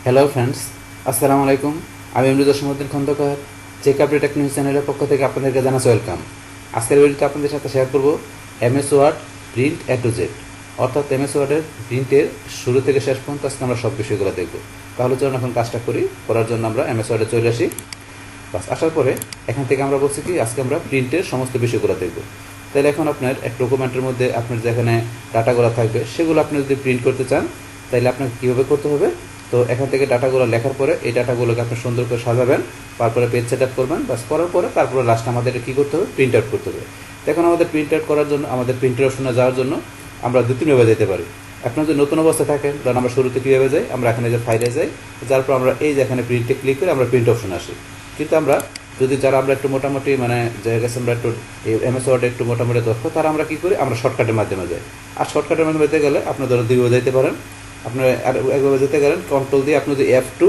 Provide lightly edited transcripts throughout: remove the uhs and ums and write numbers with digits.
Hello friends, আসসালামু আলাইকুম। আমি এমরুজা সমুদ্দিন খন্দকার, চেকআপ টেকনিক চ্যানেলের পক্ষ থেকে আপনাদেরকে জানাচ্ছি ওয়েলকাম। আজকের ভিডিওতে আপনাদের সাথে শেয়ার করব MS word print A to Z, অর্থাৎ এমএস ওয়ার্ডের প্রিন্টের শুরু থেকে শেষ পর্যন্ত আজকে আমরা সব বিষয়গুলো দেখব। তাহলে চলুন এখন কাজটা করার জন্য আমরা এমএস ওয়ার্ডে চলে আসি। বাস আসার পরে এখান থেকে আমরা বলছি কি আজকে আমরা প্রিন্টের সমস্ত বিষয়গুলো দেখব। তাহলে এখন আপনার এক ডকুমেন্টের মধ্যে আপনার যেখানে ডাটাগুলো থাকবে সেগুলো আপনি যদি প্রিন্ট করতে চান তাহলে আপনাকে কীভাবে করতে হবে। তো এখান থেকে ডাটাগুলো লেখার পরে এই ডাটাগুলোকে আপনি সুন্দর করে সাজাবেন, তারপরে পেজ সেট আপ করবেন। বাস করার পরে তারপরে লাস্ট আমাদের কী করতে হবে, প্রিন্ট আউট করতে হবে। এখন আমাদের প্রিন্ট আউট করার জন্য আমাদের প্রিন্টের অপশনে যাওয়ার জন্য আমরা দু তিনভাবে যেতে পারি। আপনার যদি নতুন অবস্থা থাকেন ধরুন আমরা শুরুতে কীভাবে যাই, আমরা এখানে যে ফাইলে যাই, যার পর আমরা এই যে এখানে প্রিন্টে ক্লিক করে আমরা প্রিন্ট অপশনে আসি। কিন্তু আমরা যদি যারা আমরা একটু মোটামুটি মানে জায়গা গেছে আমরা একটু এমএস ওয়ার্ডে একটু মোটামুটি দক্ষ, তারা আমরা কী করি, আমরা শর্টকাটের মাধ্যমে যাই। আর শর্টকাটের মাধ্যমে যেতে গেলে আপনার ধরো দুইভাবে যেতে পারেন। আপনার আর একভাবে যেতে গেলেন কন্ট্রোল দিয়ে আপনি যদি F2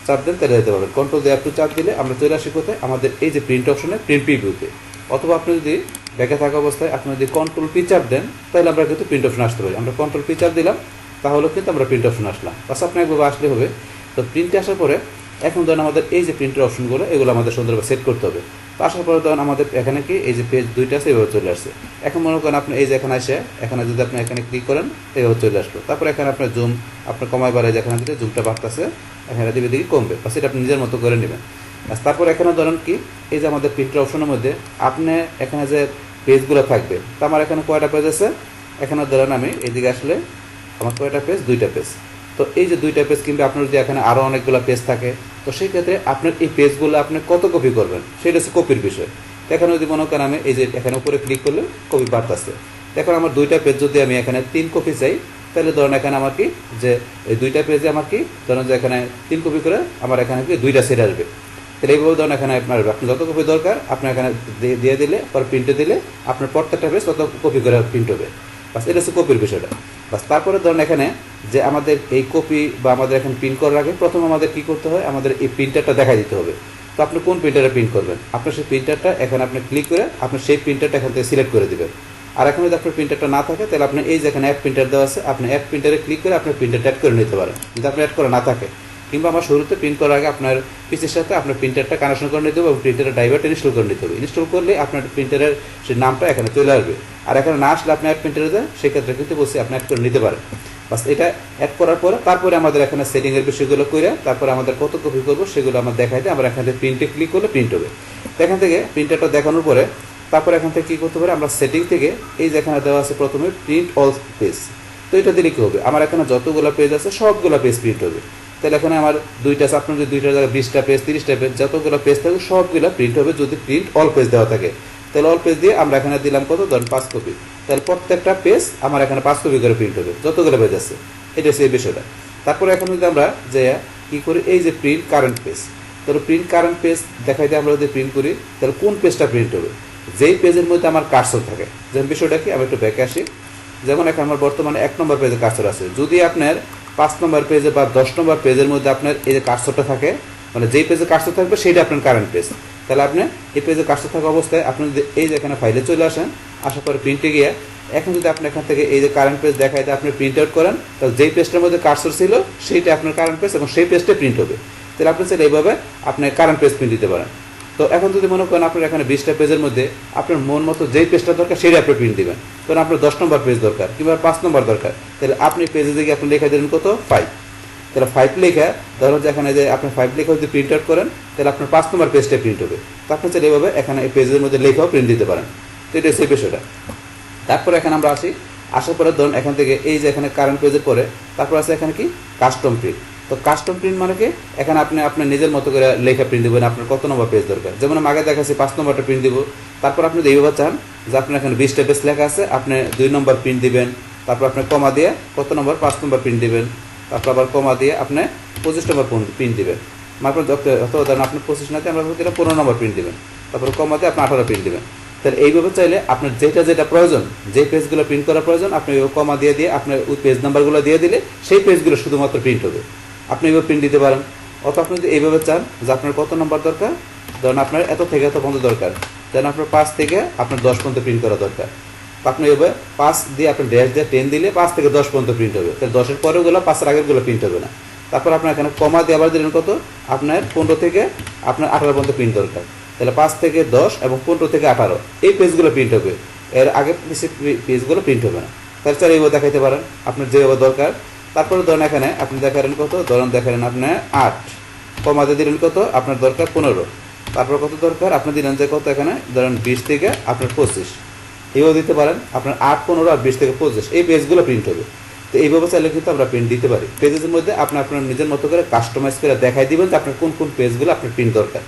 চাপ দেন তাহলে যেতে পারবেন। কন্ট্রোল দিয়ে F2 চাপ দিলে আমরা চলে আসি কোথায়, আমাদের এই যে প্রিন্ট অপশনে প্রিন্ট প্রিভিউতে। অথবা আপনি যদি ব্যাকে থাকা অবস্থায় আপনি যদি কন্ট্রোল পি চাপ দেন তাহলে আমরা কিন্তু প্রিন্ট অপশনে আসতে পারি। আমরা কন্ট্রোল পি চাপ দিলাম, তাহলে কিন্তু আমরা প্রিন্ট অপশনে আসলাম। বাস আপনি একভাবে আসলে হবে। তো প্রিন্টে আসার পরে এখন ধরেন আমাদের এই যে প্রিন্টের অপশনগুলো এগুলো আমাদের সুন্দরভাবে সেট করতে হবে। তো আসার পরে ধরেন আমাদের এখানে কি এই যে পেজ দুইটা আছে এভাবে চলে আসছে। এখন মনে করেন আপনি এই যে এখানে আসে, এখানে যদি আপনি এখানে ক্লিক করেন এভাবে চলে আসলো। তারপরে এখানে আপনার জুম আপনার কমাই বাড়ায় যেখানে দিলে জুমটা বাড়তেছে, এখানে দিকে দিকে কমবে। বা সেটা আপনি নিজের মতো করে নেবেন। তারপর এখানে ধরেন কি এই যে আমাদের প্রিন্টের অপশনের মধ্যে আপনি এখানে যে পেজগুলো থাকবে, তো আমার এখানে কয়টা পেজ আছে, এখানে ধরেন আমি এইদিকে আসলে আমার কয়টা পেজ, দুইটা পেজ। তো এই যে দুইটা পেজ কিংবা আপনার যদি এখানে আরও অনেকগুলো পেজ থাকে, তো সেই ক্ষেত্রে আপনার এই পেজগুলো আপনি কত কপি করবেন সেটা হচ্ছে কপির বিষয়। তো এখানে যদি মনে করেন আমি এই যে এখানে উপরে ক্লিক করলে কপি বাড়তেছে। এখন আমার দুইটা পেজ যদি আমি এখানে 3 কপি চাই, তাহলে ধরেন এখানে আমার কি যে এই দুইটা পেজে আমার কি ধরেন যে এখানে 3 কপি করে আমার এখানে কি দুইটা সেট আসবে। তাহলে এইভাবে ধরেন এখানে আপনার আপনি যত কপি দরকার আপনি এখানে দিয়ে দিলে পর প্রিন্টে দিলে আপনার প্রত্যেকটা পেজ তত কপি করে প্রিন্ট হবে। বাস এটা হচ্ছে কপির বিষয়টা। বাস তারপরে ধরেন এখানে যে আমাদের এই কপি বা আমাদের এখানে প্রিন্ট করার আগে প্রথম আমাদের কী করতে হয়, আমাদের এই প্রিন্টারটা দেখাই দিতে হবে। তো আপনি কোন প্রিন্টারে প্রিন্ট করবেন, আপনার সেই প্রিন্টারটা এখানে আপনি ক্লিক করে আপনি সেই প্রিন্টারটা এখান থেকে সিলেক্ট করে দেবেন। আর এখন যদি আপনার প্রিন্টারটা না থাকে তাহলে আপনি এই যে এখানে অ্যাড প্রিন্টার দেওয়া আছে, আপনি অ্যাড প্রিন্টারে ক্লিক করে আপনার প্রিন্টারটা অ্যাড করে নিতে পারেন যদি আপনার অ্যাড করা না থাকে। কিংবা আমার শুরুতে প্রিন্ট করার আগে আপনার পিসির সাথে আপনার প্রিন্টারটা কানেকশন করে নিতে হবে এবং প্রিন্টারের ড্রাইভারটা ইনস্টল করে নিতে হবে। ইনস্টল করলে আপনার প্রিন্টারের সেই নামটা এখানে চলে আসবে। আর এখানে না আসলে আপনি অ্যাড প্রিন্টারে দেন, সেক্ষেত্রে কিন্তু বসে আপনি অ্যাড করে নিতে পারেন। বাস এটা অ্যাড করার পরে তারপরে আমাদের এখানে সেটিংয়ের বিষয়গুলো করে তারপরে আমাদের কত কপি করবো সেগুলো আমার দেখাই দেয়। আমরা এখান থেকে প্রিন্টে ক্লিক করলে প্রিন্ট হবে। তো এখান থেকে প্রিন্টারটা দেখানোর পরে তারপরে এখান থেকে কী করতে পারে, আমরা সেটিং থেকে এই যে এখানে দেওয়া আছে প্রথমে প্রিন্ট অল পেজ, তো এটা দিলে কী হবে, আমার এখানে যতগুলো পেজ আছে সবগুলো পেজ প্রিন্ট হবে। তাহলে এখানে আমার দুইটা আছে, আপনার যদি দুইটা জায়গায় 20টা পেজ 30টা পেজ যতগুলো পেজ থাকে সবগুলো প্রিন্ট হবে যদি প্রিন্ট অল পেজ দেওয়া থাকে। তাহলে অল পেজ দিয়ে আমরা এখানে দিলাম কত, ধরুন 5 কপি। তাহলে প্রত্যেকটা পেজ আমার এখানে 5 কপি করে প্রিন্ট হবে যতগুলো পেজ আছে। এটা সেই বিষয়টা। তারপরে এখন যদি আমরা যে কী করি, এই যে প্রিন্ট কারেন্ট পেজ, তাহলে প্রিন্ট কারেন্ট পেজ দেখাই দিয়ে আমরা যদি প্রিন্ট করি তাহলে কোন পেজটা প্রিন্ট হবে, যেই পেজের মধ্যে আমার কার্সর থাকে। যেমন বিষয়টা কি, আমি একটু ব্যাকে আসি। যেমন এখন আমার বর্তমানে 1 নম্বর পেজে কার্সর আছে, যদি আপনার 5 নম্বর পেজে বা 10 নম্বর পেজের মধ্যে আপনার এই যে কার্সরটা থাকে, মানে যেই পেজে কার্সর থাকবে সেইটা আপনার কারেন্ট পেজ। তাহলে আপনি এই পেজে কার্সর থাকা অবস্থায় আপনি যদি এই যে এখানে ফাইলে চলে আসেন, আসার পরে প্রিন্টে গিয়ে এখন যদি আপনি এখান থেকে এই যে কারেন্ট পেজ দেখাই দিয়ে আপনি প্রিন্ট আউট করেন, তাহলে যেই পেজটার মধ্যে কার্সর ছিল সেইটা আপনার কারেন্ট পেজ এবং সেই পেজটা প্রিন্ট হবে। তাহলে আপনি চাইলে এইভাবে আপনি কারেন্ট পেজ প্রিন্ট দিতে পারেন। তো এখন যদি মনে করেন আপনার এখানে 20টা পেজের মধ্যে আপনার মন মতো যেই পেজটা দরকার সেটা আপনি প্রিন্ট দেবেন। কারণ আপনার 10 নম্বর পেজ দরকার কিংবা 5 নম্বর দরকার, তাহলে আপনি পেজে দিকে আপনি লেখা দেবেন কত, 5। তাহলে 5 লেখা ধরো যে এখানে যে আপনি 5 লেখা যদি প্রিন্ট আউট করেন তাহলে আপনার 5 নম্বর পেজটা প্রিন্ট হবে। তো আপনি চাইলে এইভাবে এখানে এই পেজের মধ্যে লেখাও প্রিন্ট দিতে পারেন। তো এটা সেই বিষয়টা। তারপরে এখানে আমরা আসি, আসার পরে ধরুন এখান থেকে এই যে এখানে কারেন্ট পেজের পরে তারপর আছে এখানে কি কাস্টম প্রিন্ট। তো কাস্টম প্রিন্ট মানে কি, এখানে আপনি আপনার নিজের মতো করে লেখা প্রিন্ট দেবেন আপনার কত নম্বর পেজ দরকার। যেমন আমি আগে দেখাচ্ছি 5 নম্বরটা প্রিন্ট দিব। তারপর আপনি যদি এইভাবে চান যে আপনার এখানে 20টা পেজ লেখা আছে, আপনি 2 নম্বর প্রিন্ট দিবেন, তারপর আপনি কমা দিয়ে কত নম্বর 5 নম্বর প্রিন্ট দিবেন, তারপর আবার কমা দিয়ে আপনি 25 নম্বর প্রিন্ট দিবেন। তারপর অথবা ধরেন আপনি 25 না দিয়ে আমরা 15 নম্বর প্রিন্ট দিবেন, তারপর কমা দিয়ে আপনি 18 প্রিন্ট দিবেন। তাহলে এইভাবে চাইলে আপনার যেটা প্রয়োজন, যে পেজগুলো প্রিন্ট করা প্রয়োজন আপনি কমা দিয়ে আপনার ওই পেজ নাম্বারগুলো দিয়ে দিলে সেই পেজগুলো শুধুমাত্র প্রিন্ট হবে। আপনি এইভাবে প্রিন্ট দিতে পারেন। অথবা আপনি যদি এইভাবে চান যে আপনার কত নম্বর দরকার, ধরুন আপনার এত থেকে এত পর্যন্ত দরকার, যেন আপনার 5 থেকে আপনার 10 পর্যন্ত প্রিন্ট করা দরকার। তো আপনি এইভাবে 5 দিয়ে আপনি ড্যাশ দিয়ে 10 দিলে 5 থেকে 10 পর্যন্ত প্রিন্ট হবে। তাহলে 10-এর পরেরগুলো 5-এর আগেরগুলো প্রিন্ট হবে না। তো তারপর আপনার এখানে কমা দিয়ে আবার দিলেন কত, আপনার 15 থেকে আপনার 18 পর্যন্ত প্রিন্ট দরকার। তাহলে 5 থেকে 10 এবং 15 থেকে 18 এই পেজগুলো প্রিন্ট হবে, এর আগে পেজগুলো প্রিন্ট হবে না। তাহলে স্যার এইভাবে দেখাইতে পারেন আপনার যেভাবে দরকার। তারপরে ধরেন এখানে আপনি দেখালেন কত, ধরেন দেখালেন আপনার 8, কমাতে দিলেন কত, আপনার দরকার 15, তারপর কত দরকার আপনি দিলেন যে কত, এখানে ধরেন 20 থেকে আপনার 25, এইভাবে দিতে পারেন। আপনার 8, 15 আর 20 থেকে 25 এই পেজগুলো প্রিন্ট হবে। তো এইভাবে চাইলে কিন্তু আমরা প্রিন্ট দিতে পারি। পেজের মধ্যে আপনি আপনার নিজের মতো করে কাস্টমাইজ করে দেখাই দিবেন যে আপনার কোন কোন পেজগুলো আপনার প্রিন্ট দরকার।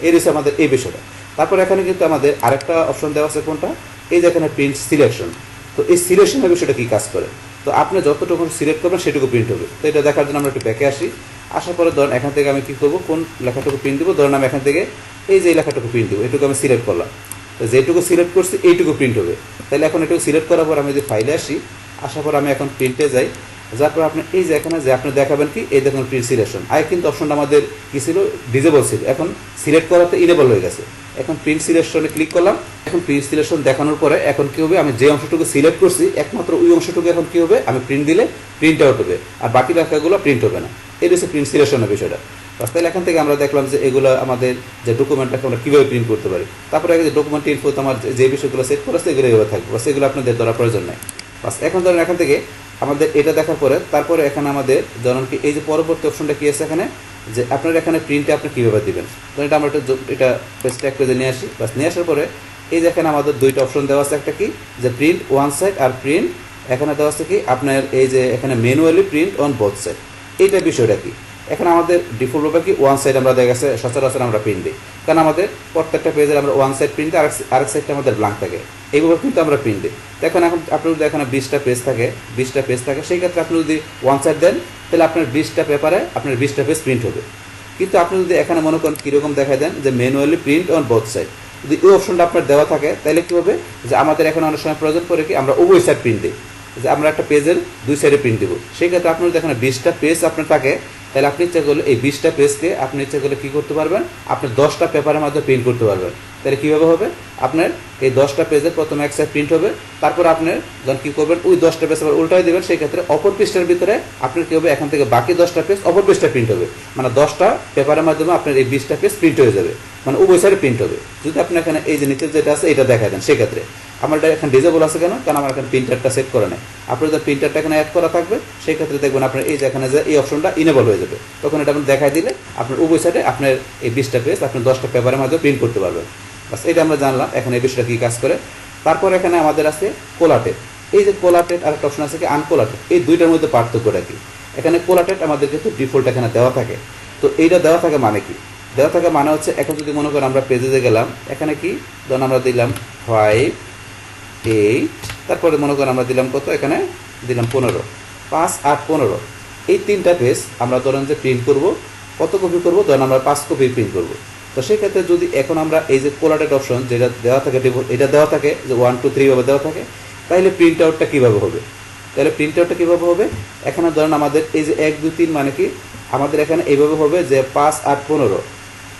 এই রয়েছে আমাদের এই বিষয়টা। তারপর এখানে কিন্তু আমাদের আরেকটা অপশন দেওয়া আছে, কোনটা, এই যে এখানে প্রিন্ট সিলেকশন। তো এই সিলেকশনের বিষয়টা কি কাজ করে, তো আপনি যতটুকু সিলেক্ট করবেন সেটুকু প্রিন্ট হবে। তো এটা দেখার জন্য আমরা একটু ব্যাকে আসি। আসার পরে ধরেন এখান থেকে আমি কী করবো, কোন লেখাটুকু প্রিন্ট দেবো, ধরেন আমি এখান থেকে এই যে লেখাটুকু প্রিন্ট দেবো, এটুকু আমি সিলেক্ট করলাম। তো যেটুকু সিলেক্ট করছি এইটুকু প্রিন্ট হবে। তাহলে এখন এটুকু সিলেক্ট করার পর আমি যদি ফাইলে আসি, আসার পর আমি এখন প্রিন্টে যাই, যার পর আপনি এই যে এখানে যে আপনি দেখাবেন কি, এই দেখুন প্রিন্ট সিলেকশন। আগে কিন্তু অপশনটা আমাদের কী ছিল, ডিজেবল ছিল, এখন সিলেক্ট করাতে ইনেবল হয়ে গেছে। এখন প্রিন্ট সিলেকশনে ক্লিক করলাম। এখন প্রিন্ট সিলেকশন দেখানোর পরে এখন কী হবে, আমি যে অংশটুকু সিলেক্ট করছি একমাত্র ওই অংশটুকু এখন কী হবে, আমি প্রিন্ট দিলে প্রিন্ট আউট হবে, আর বাকি লেখাগুলো প্রিন্ট হবে না। এই হচ্ছে প্রিন্ট সিলেকশনের বিষয়টা। তাহলে এখান থেকে আমরা দেখলাম যে এগুলো আমাদের যে ডকুমেন্টটাকে আমরা কীভাবে প্রিন্ট করতে পারি। তারপরে আগে যে ডকুমেন্ট ইনফো আমার যে বিষয়গুলো সেট করা সেগুলো এভাবে থাকবে, সেগুলো আপনাদের ধরার প্রয়োজন নেই। বাস এখন ধরেন এখান থেকে আমাদের এটা দেখার পরে তারপরে এখানে আমাদের ধরুন কি এই যে পরবর্তী অপশনটা কী আছে এখানে, যে আপনার এখানে প্রিন্টে আপনি কীভাবে দেবেন। তো এটা আমরা এটা পেজটা এক পেজে নিয়ে আসি। বাস নিয়ে আসার পরে এই যে এখানে আমাদের দুইটা অপশন দেওয়া আছে, একটা কি যে প্রিন্ট ওয়ান সাইড আর প্রিন্ট এখানে দেওয়া আছে কি আপনার এই যে এখানে manually print on both side. এইটা বিষয়টা কি, এখন আমাদের ডিফল্টভাবে কি ওয়ান সাইড আমরা দেখা গেছে সচরাচর আমরা প্রিন্ট দিই, কারণ আমাদের প্রত্যেকটা পেজের আমরা ওয়ান সাইড প্রিন্ট দিই, আরেক সাইডটা আমাদের ব্ল্যাঙ্ক থাকে, এইভাবে কিন্তু আমরা প্রিন্ট দিই। এখন আপনার যদি এখানে 20টা পেজ থাকে সেই ক্ষেত্রে আপনি যদি ওয়ান সাইড দেন তাহলে আপনার 20টা পেপারে আপনার 20টা পেজ প্রিন্ট হবে। কিন্তু আপনি যদি এখানে মনে করেন কীরকম দেখায় দেন যে manually print on both side, যদি এই অপশনটা আপনার দেওয়া থাকে তাহলে কী হবে, যে আমাদের এখানে অনেক সময় প্রয়োজন পড়ে কি আমরা উভয় সাইড প্রিন্ট দিই, যে আমরা একটা পেজের দুই সাইডে প্রিন্ট দেবো। সেই ক্ষেত্রে আপনার যদি এখানে 20টা পেজ আপনার থাকে তাহলে আপনি ইচ্ছা করলে এই 20টা পেজকে আপনি ইচ্ছা করলে কী করতে পারবেন, আপনি 10টা পেপারের মাধ্যমে প্রিন্ট করতে পারবেন। তাহলে কীভাবে হবে, আপনার এই 10টা পেজের প্রথমে এক সাইড প্রিন্ট হবে, তারপর আপনার যখন কী করবেন ওই 10টা পেজ আবার উল্টাই দেবেন, সেই ক্ষেত্রে অপর পৃষ্ঠার ভিতরে আপনার কী হবে, এখান থেকে বাকি 10টা পেজ অপর পৃষ্ঠা প্রিন্ট হবে, মানে 10টা পেপারের মাধ্যমে আপনার এই 20টা পেজ প্রিন্ট হয়ে যাবে, মানে উভয় সাইডে প্রিন্ট হবে। যদি আপনি এখানে এই যে নিচের যেটা আছে এটা দেখা দেন, সেক্ষেত্রে আমার এটা এখানে ডিজেবল আছে কেন, কারণ আমার এখানে প্রিন্টারটা সেট করে নেয়। আপনার যদি প্রিন্টারটা এখানে অ্যাড করা থাকবে সেই ক্ষেত্রে দেখবেন আপনার এই যে এখানে যে এই অপশনটা ইনেবল হয়ে যাবে, তখন এটা আপনি দেখাই দিলে আপনার উভয় সাইডে আপনার এই 20টা পেজ আপনি 10টা পেপারের মাধ্যমে প্রিন্ট করতে পারবেন। বাস এটা আমরা জানলাম এখন এই বিষয়টা কী কাজ করে। তারপর এখানে আমাদের আছে কোলাটেড। এই যে কোলাটেড আর একটা অপশন আছে কি আনকোলাটেড, এই দুইটার মধ্যে পার্থক্যটা কি, এখানে কোলাটেড আমাদের কিন্তু ডিফল্ট এখানে দেওয়া থাকে। তো এইটা দেওয়া থাকে মানে কি, দেওয়া থাকে মানে হচ্ছে এখন যদি মনে করেন আমরা পেজে গেলাম, এখানে কি ধরুন আমরা দিলাম 5, 8, তারপরে মনে করেন আমরা দিলাম কত, এখানে দিলাম 15, 5, 8, 15 এই 3টা পেজ আমরা ধরেন যে প্রিন্ট করব, কত কপি করব, ধরেন আমরা 5 কপি প্রিন্ট করব। তো সেই ক্ষেত্রে যদি এখন আমরা এই যে কোলাটেড অপশন যেটা দেওয়া থাকে এটা দেওয়া থাকে যে 1, 2, 3 ভাবে দেওয়া থাকে, তাহলে প্রিন্ট আউটটা কীভাবে হবে, এখানে ধরেন আমাদের এই যে 1, 2, 3 মানে কি আমাদের এখানে এইভাবে হবে যে 5, 8, 15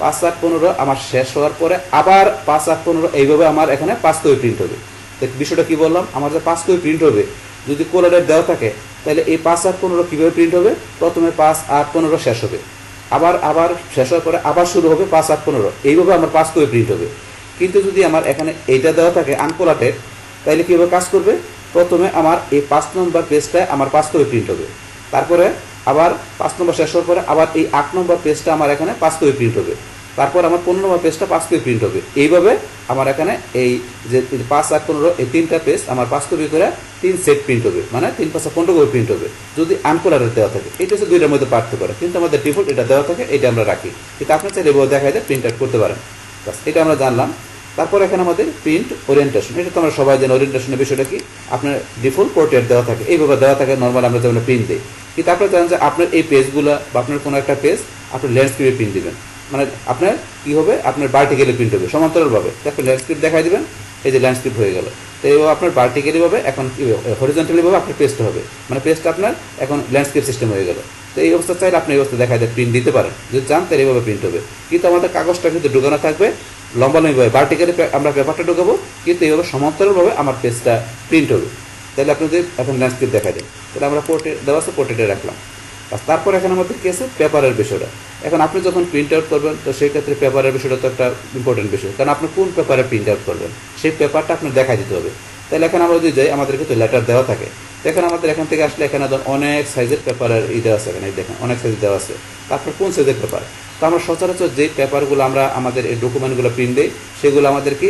5, 8, 15 আমার শেষ হওয়ার পরে আবার 5, 8, 15 এইভাবে আমার এখানে 5 কপি প্রিন্ট হবে। তো বিষয়টা কী বললাম, আমার যে 5 কপি প্রিন্ট হবে যদি কোলাটেড দেওয়া থাকে তাহলে এই 5, 8, 15 কীভাবে প্রিন্ট হবে, প্রথমে 5, 8, 15 শেষ হবে, আবার শেষ হওয়ার পরে আবার শুরু হবে 5, 8, 15 এইভাবে আমার 5 কপি প্রিন্ট হবে। কিন্তু যদি আমার এখানে এইটা দেওয়া থাকে আনকোলাটেড, তাহলে কীভাবে কাজ করবে, প্রথমে আমার এই 5 নম্বর পেজটায় আমার 5 কপি প্রিন্ট হবে, তারপরে আবার 5 নম্বর শেষ হওয়ার পরে আবার এই 8 নম্বর পেজটা আমার এখানে 5 কপি প্রিন্ট হবে, তারপর আমার 15 নম্বর পেজটা 5 কপি প্রিন্ট হবে। এইভাবে আমার এখানে এই যে 5, 8, 15 এই 3টা পেজ আমার 5 কপি করে 3 সেট প্রিন্ট হবে, মানে 3, 5, 15 কপি প্রিন্ট হবে যদি আনকোলাটেড দেওয়া থাকে। এটা হচ্ছে দুইটার মধ্যে পার্থক্য করে, কিন্তু আমাদের ডিফল্ট এটা দেওয়া থাকে, এটা আমরা রাখি, কিন্তু আপনি চাইলে এভাবে দেখাই দেয় প্রিন্ট আউট করতে পারেন। বাস এটা আমরা জানলাম। তারপর এখানে আমাদের প্রিন্ট ওরিয়েন্টেশন, এটা তো আমরা সবাই জানি ওরিয়েন্টেশনের বিষয়টা কি, আপনার ডিফল্ট পোর্ট্রেট দেওয়া থাকে, এইভাবে দেওয়া থাকে নর্মাল আমরা যেমন প্রিন্ট দিই, কিন্তু আপনারা জানেন যে আপনার এই পেজগুলো বা আপনার কোনো একটা পেজ আপনি ল্যান্ডস্কেপে প্রিন্ট দিবেন, মানে আপনার কী হবে, আপনার ভার্টিক্যালি প্রিন্ট হবে সমান্তরালভাবে, আপনি ল্যান্ডস্কেপ দেখাই দেবেন, এই যে ল্যান্ডস্কেপ হয়ে গেল। তো এইভাবে আপনার ভার্টিক্যালিভাবে এখন কী হরিজন্টালিভাবে আপনার পেজটা হবে, মানে পেজটা আপনার এখন ল্যান্ডস্কেপ সিস্টেম হয়ে গেল। তো এই অবস্থা চাইলে আপনি এই অবস্থা দেখায় দেয় প্রিন্ট দিতে পারেন, যদি চান তাহলে এইভাবে প্রিন্ট হবে, কিন্তু আমাদের কাগজটা কিন্তু ঢুকানো থাকবে লম্বালম্বিভাবে, ভার্টিক্যালি আমরা পেপারটা ঢুকাবো, কিন্তু এইভাবে সমান্তরালভাবে আমার পেজটা প্রিন্ট হবে। তাহলে আপনি যদি এখন ল্যান্ডস্কেপ দেখা দেন, তাহলে আমরা পোর্ট্রেট দেওয়া আছে পোর্ট্রেটে রাখলাম। তারপর এখানে আমাদের কি আছে পেপারের বিষয়টা। এখন আপনি যখন প্রিন্ট আউট করবেন তো সেই ক্ষেত্রে পেপারের বিষয়টা তো একটা ইম্পর্টেন্ট বিষয়, কারণ আপনি কোন পেপারে প্রিন্ট আউট করবেন সেই পেপারটা আপনার দেখাই দিতে হবে। তাহলে এখানে আমরা যদি যাই আমাদের কিন্তু লেটার দেওয়া থাকে, তো এখানে আমাদের এখান থেকে আসলে এখানে ধরুন অনেক সাইজের পেপারের দেওয়া আছে, এখানে দেখেন অনেক সাইজের দেওয়া আছে। তারপর কোন সাইজের পেপার, তো আমরা সচরাচর যে পেপারগুলো আমরা আমাদের এই ডকুমেন্টগুলো প্রিন্ট দিই সেগুলো আমাদের কি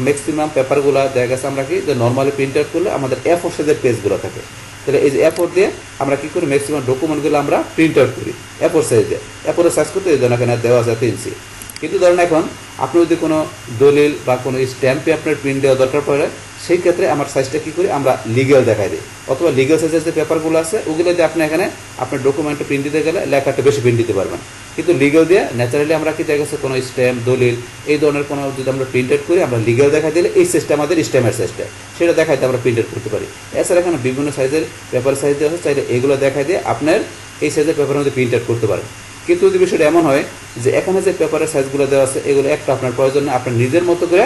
ম্যাক্সিমাম পেপারগুলো দেখা গেছে আমরা কি যে নর্মালি প্রিন্ট আউট করলে আমাদের A4 সাইজের পেজগুলো থাকে। তাহলে এই যে A4 দিয়ে আমরা কী করি ম্যাক্সিমাম ডকুমেন্টগুলো আমরা প্রিন্ট আউট করি A4 সাইজ দিয়ে। A4 সাইজ করতে এই জন্য এখানে দেওয়া আছে 3 ইঞ্চি। কিন্তু ধরেন এখন আপনি যদি কোনো দলিল বা কোনো স্ট্যাম্পে আপনার প্রিন্ট দেওয়া দরকার পড়ে সেই ক্ষেত্রে আমার সাইজটা কী করি আমরা লিগ্যাল দেখাই দিই, অথবা লিগ্যাল সাইজের যে পেপারগুলো আছে ওগুলো দিয়ে আপনি এখানে আপনার ডকুমেন্টে প্রিন্ট দিতে গেলে লেখাটা বেশি প্রিন্ট দিতে পারবেন। কিন্তু লিগ্যাল দিয়ে ন্যাচারালি আমরা কি দেখা গেছে কোনো স্ট্যাম্প দলিল এই ধরনের কোনো যদি আমরা প্রিন্ট আউট করি আমরা লিগ্যাল দেখা দিলে এই সাইজটা আমাদের স্ট্যাম্পের সাইজটা সেটা দেখাইতে আমরা প্রিন্ট আউট করতে পারি। এছাড়া এখানে বিভিন্ন সাইজের পেপার সাইজ দেওয়া আছে, চাইলে এগুলো দেখাই দিয়ে আপনার এই সাইজের পেপারের মধ্যে প্রিন্ট আউট করতে পারেন। কিন্তু যদি বিষয়টা এমন হয় যে এখানে যে পেপারের সাইজগুলো দেওয়া আছে এগুলো একটা আপনার প্রয়োজন না, আপনার নিজের মতো করে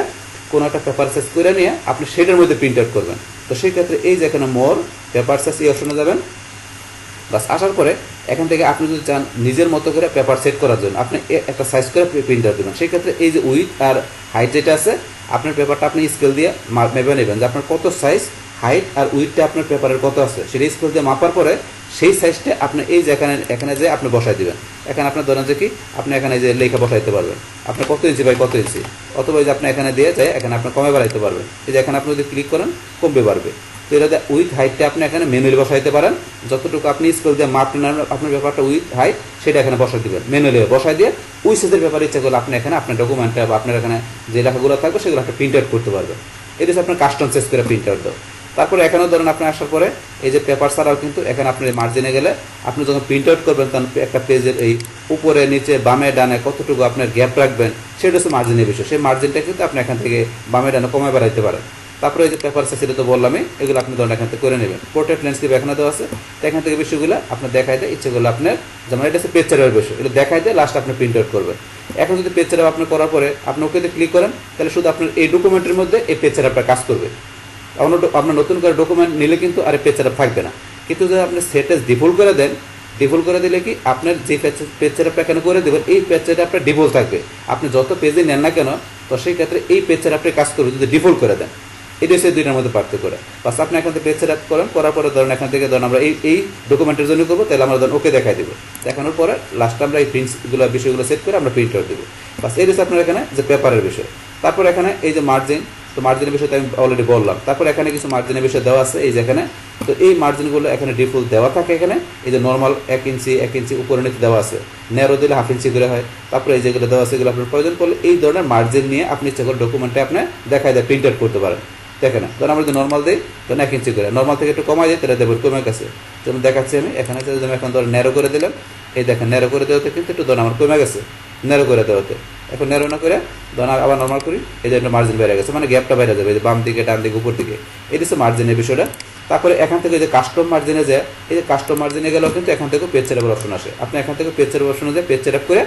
কোনো একটা পেপার সাইজ করে নিয়ে আপনি সেটার মধ্যে প্রিন্ট আউট করবেন, তো সেই ক্ষেত্রে এই যে এখানে মোর পেপার সাইজ এই অপশনে যাবেন। বাস আসার পরে এখান থেকে আপনি যদি চান নিজের মতো করে পেপার সেট করার জন্য আপনি একটা সাইজ করে প্রিন্ট আউট দেবেন, সেই ক্ষেত্রে এই যে উইথ আর হাইট যেটা আছে আপনার পেপারটা আপনি স্কেল দিয়ে মেপে নেবেন যে আপনার কত সাইজ হাইট আর উইথটা আপনার পেপারের কত আছে সেটা স্কেল দিয়ে মাপার পরে সেই সাইজটা আপনি এই যে এখানে যে আপনি বসাই দিবেন। এখানে আপনার ধরেন যে কি আপনি এখানে যে লেখা বসাইতে পারবেন আপনি কত ইঞ্চি বাই কত ইঞ্চি, অথবা যে আপনি এখানে দিয়ে যায় এখানে আপনি কমে বাড়াইতে পারবেন। এই যে এখানে আপনি যদি ক্লিক করেন কমবে বাড়বে, তো এটা উইথ হাইটটা আপনি এখানে ম্যানুয়ালি বসাইতে পারেন, যতটুকু আপনি স্কেল দিয়ে মাপ নেন আপনার পেপারটা উইথ হাইট সেটা এখানে বসাই দেবেন, ম্যানুয়ালি বসাই দিয়ে ওই সাইজের পেপার ইচ্ছা করলে আপনি এখানে আপনার ডকুমেন্টটা বা আপনার এখানে যে লেখাগুলো থাকবে সেগুলো আপনি প্রিন্ট আউট করতে পারবেন। এটা হচ্ছে আপনার কাস্টম সাইজ করে প্রিন্ট আউট দাও। তারপরে এখানেও ধরেন আপনি আসার পরে এই যে পেপার ছাড়াও কিন্তু এখানে আপনি মার্জিনে গেলে আপনি যখন প্রিন্ট আউট করবেন তখন একটা পেজের এই উপরে নিচে বামে ডানে কতটুকু আপনার গ্যাপ রাখবেন সেটা হচ্ছে মার্জিনের বিষয়, সেই মার্জিনটা কিন্তু আপনি এখান থেকে বামে ডানে কমে বাড়াইতে পারেন। তারপরে এই যে পেপার সাইজ সেটা তো বললামই, এগুলো আপনি ধরেন এখান থেকে করে নেবেন। পোর্ট্রেট ল্যান্ডস্কেপ এখানে দেওয়া আছে, তো এখান থেকে বিষয়গুলো আপনার দেখাই দেয় ইচ্ছেগুলো আপনার যেমন এটা হচ্ছে পেজ ছাড়ার বিষয়, এটা দেখাই দেয় লাস্ট আপনি প্রিন্ট আউট করবেন। এখন যদি পেজ ছাড়া আপনি করার পরে আপনি ওকেতে ক্লিক করেন তাহলে শুধু আপনার এই ডকুমেন্টের মধ্যে এই পেজ ছাড়া আপনার কাজ করবে। আপনার নতুন করে ডকুমেন্ট নিলে কিন্তু আর পেজ সেটআপ থাকবে না, কিন্তু যদি আপনি সেটেজ ডিফল্ট করে দেন, ডিফল্ট করে দিলে কি আপনার যে পেজ সেটআপটা কেন করে দেবেন এই পেজ সেটআপটা ডিফল্ট থাকবে, আপনি যত পেজে নেন না কেন তো সেই ক্ষেত্রে এই পেজ সেটআপটা কাজ করবে যদি ডিফল্ট করে দেন। এটা হচ্ছে দুইটার মধ্যে পার্থক্য করে। বাস আপনি এখান থেকে পেজ সেটআপ করেন, করার পরে ধরেন এখান থেকে ধরেন আমরা এই ডকুমেন্টের জন্য করবো, তাহলে আমরা ধরেন ওকে দেখাই দেবো, দেখানোর পরে লাস্টে আমরা এই প্রিন্টসগুলো বিষয়গুলো সেট করে আমরা প্রিন্ট আউট দেবো। বাস এই হচ্ছে আপনার এখানে যে পেপারের বিষয়। তারপর এখানে এই যে মার্জিন, তো মার্জিনের বিষয়টা আমি অলরেডি বললাম। তারপর এখানে কিছু মার্জিনের বিষয় দেওয়া আছে এই যে এখানে, তো এই মার্জিনগুলো এখানে ডিফল্ট দেওয়া থাকে। এখানে এই যে নর্মাল 1 ইঞ্চি উপরে নিচে দেওয়া আছে, ন্যারো দিলে 1/2 ইঞ্চি করে হয়। তারপরে এই যেগুলো দেওয়া আছে এগুলো আপনার প্রয়োজন পড়লে এই ধরনের মার্জিন নিয়ে আপনি ইচ্ছা করে ডকুমেন্টে আপনি দেখায় দেয় প্রিন্ট আউট করতে পারেন। দেখেন ধরুন আমরা যদি নর্মাল দিই তখন 1 ইঞ্চি করে, নর্মাল থেকে একটু কমাই দিই তাহলে দেবেন কমে গেছে। যেমন দেখাচ্ছি আমি এখানে যদি আমি এখন ধরুন ন্যারো করে দিলাম, এই দেখেন ন্যারো করে দেওয়াতে কিন্তু একটু ধরুন আমার কমে গেছে ন্যারো করে দেওয়াতে। এখন ন্যারো না করে ধরুন আবার নর্মাল করি, এই যে একটা মার্জিন বেড়ে গেছে, মানে গ্যাপটা বেড়ে যাবে, এই যে বাম দিকে ডান দিকে উপর দিকে, এই হচ্ছে মার্জিনের বিষয়টা। তারপরে এখান থেকে যে কাস্টম মার্জিনে যায়, এই যে কাস্টম মার্জিনে গেলেও কিন্তু এখান থেকে পেজ সেটআপ অপশন আসে, আপনি এখান থেকে পেজ সেটআপ অপশনে যায় পেজ সেটআপ করে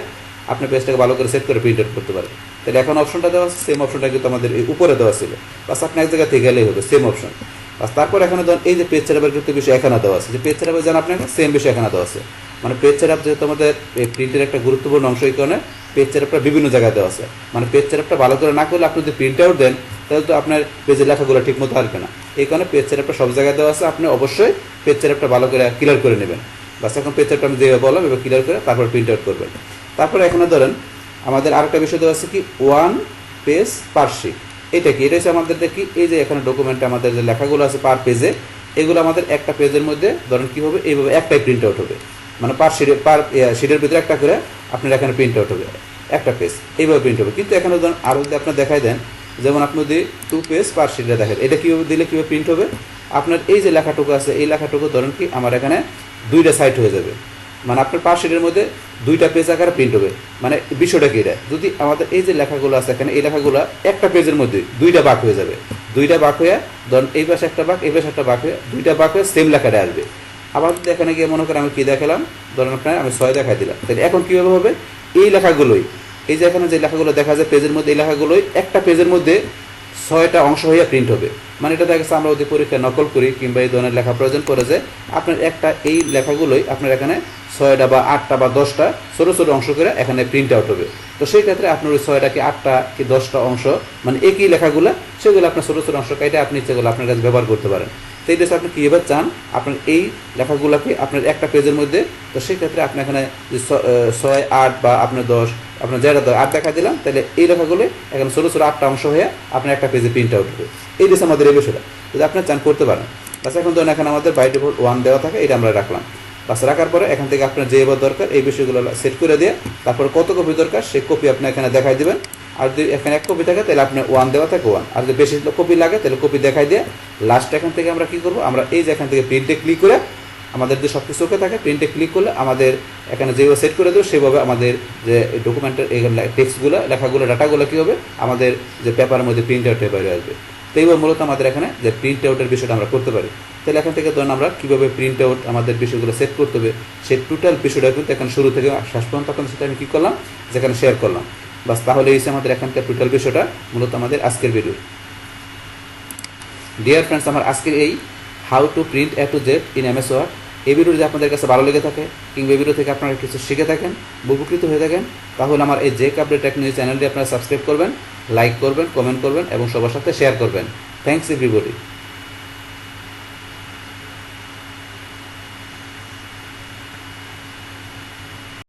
আপনি পেজটাকে ভালো করে সেট করে প্রিন্ট আউট করতে পারেন। তাহলে এখন অপশনটা দেওয়া আছে, সেম অপশনটা কিন্তু আমাদের এই উপরে দেওয়া ছিল, বাস আপনি এক জায়গা থেকে গেলেই হবে সেম অপশন। বাস তারপর এখানে ধরুন এই যে পেজ সেটআপের কিন্তু বিষয় এখানে দেওয়া আছে, যে পেজ সেটআপে জান আপনাকে সেম বিষয় এখানে দেওয়া আছে, মানে পেজ সেটআপ যেহেতু আমাদের এই প্রিন্টের একটা গুরুত্বপূর্ণ অংশ, এই কারণে পেজ সেটআপটা বিভিন্ন জায়গায় দেওয়া আছে। মানে পেজ সেটআপটা ভালো করে না করলে আপনি যদি প্রিন্ট আউট দেন তাহলে তো আপনার পেজের লেখাগুলো ঠিক মতো আসবে না, এই কারণে পেজ সেটআপটা সব জায়গায় দেওয়া আছে, আপনি অবশ্যই পেজ সেটআপটা ভালো করে ক্লিয়ার করে নেবেন। বাস এখন পেজ সেটআপটা আমি যেভাবে বললাম এবার ক্লিয়ার করে তারপর প্রিন্ট আউট করবেন। তারপরে এখানে ধরেন আমাদের আরেকটা বিষয় দেওয়া আছে কি 1 পেজ পার শিট, এটা কি এটা হচ্ছে আমাদের কি এই যে এখানে ডকুমেন্টে আমাদের যে লেখাগুলো আছে পার পেজে, এগুলো আমাদের একটা পেজের মধ্যে ধরেন কী হবে এইভাবে একটাই প্রিন্ট আউট হবে, মানে পার শিটের ভিতরে একটা করে আপনার এখানে প্রিন্ট আউট হবে একটা পেজ, এইভাবে প্রিন্ট হবে। কিন্তু এখানে ধরেন আরও যদি আপনার দেখাই দেন, যেমন আপনি যদি 2 পেজ পার শিটে দেখেন, এটা কীভাবে দিলে কীভাবে প্রিন্ট হবে, আপনার এই যে লেখাটুকু আছে এই লেখাটুকু ধরেন কি আমার এখানে 2টা সাইড হয়ে যাবে, মানে আপনার পার শিটের মধ্যে 2টা পেজ আকারে প্রিন্ট হবে। মানে বিষয়টা কি এটা, যদি আমাদের এই যে লেখাগুলো আছে এখানে এই লেখাগুলো একটা পেজের মধ্যে 2টা ভাগ হয়ে যাবে, 2টা ভাগ হয়ে ধরুন এই পাশে একটা ভাগ এই পাশে একটা ভাগ হয়ে 2টা ভাগ হয়ে সেম লেখাটা আসবে। আবার যদি এখানে গিয়ে মনে করেন আমি কী দেখালাম, ধরুন আপনার আমি 6 দেখাই দিলাম, তাহলে এখন কীভাবে হবে এই লেখাগুলোই এই যে এখানে যে লেখাগুলো দেখা যায় পেজের মধ্যে এই লেখাগুলোই একটা পেজের মধ্যে 6টা অংশ হয়ে প্রিন্ট হবে। মানে এটা দেখা গেছে আমরা যদি পরীক্ষায় নকল করি কিংবা এই ধরনের লেখা প্রয়োজন পড়ে যে আপনার একটা এই লেখাগুলোই আপনার এখানে 6টা বা 8টা বা 10টা ছোটো ছোটো অংশ করে এখানে প্রিন্ট আউট হবে। তো সেই ক্ষেত্রে আপনার ওই 6টা কি 8টা কি 10টা অংশ মানে একই লেখাগুলো সেগুলো আপনার ছোটো ছোটো অংশ কেটে আপনি ইচ্ছেগুলো আপনার কাছে ব্যবহার করতে পারেন। তো এই ড্রেসে আপনি কীভাবে চান আপনার এই লেখাগুলোকে আপনার একটা পেজের মধ্যে, তো সেই ক্ষেত্রে আপনি এখানে যে 6, 8 বা আপনার 10 আপনার যেটা 8 দেখা দিলাম, তাহলে এই লেখাগুলো এখানে ছোটো ছোটো 8টা অংশ হয়ে আপনার একটা পেজে প্রিন্ট আউট হবে। এই ড্রেস আমাদের এই বিষয়টা যদি আপনার চান করতে পারেন। বাস এখন ধরুন এখানে আমাদের বাই ডিফল্ট 1 দেওয়া থাকে, এটা আমরা রাখলাম। বাস রাখার পরে এখান থেকে আপনার যে এবার দরকার এই বিষয়গুলো সেট করে দিয়ে তারপর কত কপি দরকার সেই কপি আপনি এখানে দেখাই দেবেন। আর যদি এখানে 1 কপি থাকে তাহলে আপনার 1 দেওয়া থাকে 1, আর যদি বেশি কপি লাগে তাহলে কপি দেখাই দিয়ে লাস্ট এখান থেকে আমরা কী করবো, আমরা এই যে এখান থেকে প্রিন্টে ক্লিক করে আমাদের যে সব কিছু ওকে থাকে প্রিন্টে ক্লিক করলে আমাদের এখানে যেভাবে সেট করে দেবো সেভাবে আমাদের যে ডকুমেন্টের এই টেক্সটগুলো লেখাগুলো ডাটাগুলো কী হবে আমাদের যে পেপারের মধ্যে প্রিন্ট আউট বাইরে আসবে। তো এইবার মূলত আমাদের এখানে যে প্রিন্ট আউটের বিষয়টা আমরা করতে পারি। তাহলে এখান থেকে ধরুন আমরা কীভাবে প্রিন্ট আউট আমাদের বিষয়গুলো সেট করতে হবে সেই টোটাল বিষয়টা কিন্তু এখানে শুরু থেকে শেষ পর্যন্ত আপনাদের সাথে আমি কী করলাম যেখানে শেয়ার করলাম। বাস তাহলে এই আমাদের এখানকার টোটাল বিষয়টা মূলত আমাদের আজকের ভিডিও। ডিয়ার ফ্রেন্ডস, আমার আজকের এই how to print A to Z in MS Word এই ভিডিও যদি আপনাদের কাছে ভালো লেগে থাকে কিংবা এই ভিডিও থেকে আপনারা কিছু শিখে থাকেন উপকৃত হয়ে থাকেন তাহলে আমার এই জেক আপডেট টেকনোলজি চ্যানেলটি আপনারা সাবস্ক্রাইব করবেন, লাইক করবেন, কমেন্ট করবেন এবং সবার সাথে শেয়ার করবেন। Thanks everybody.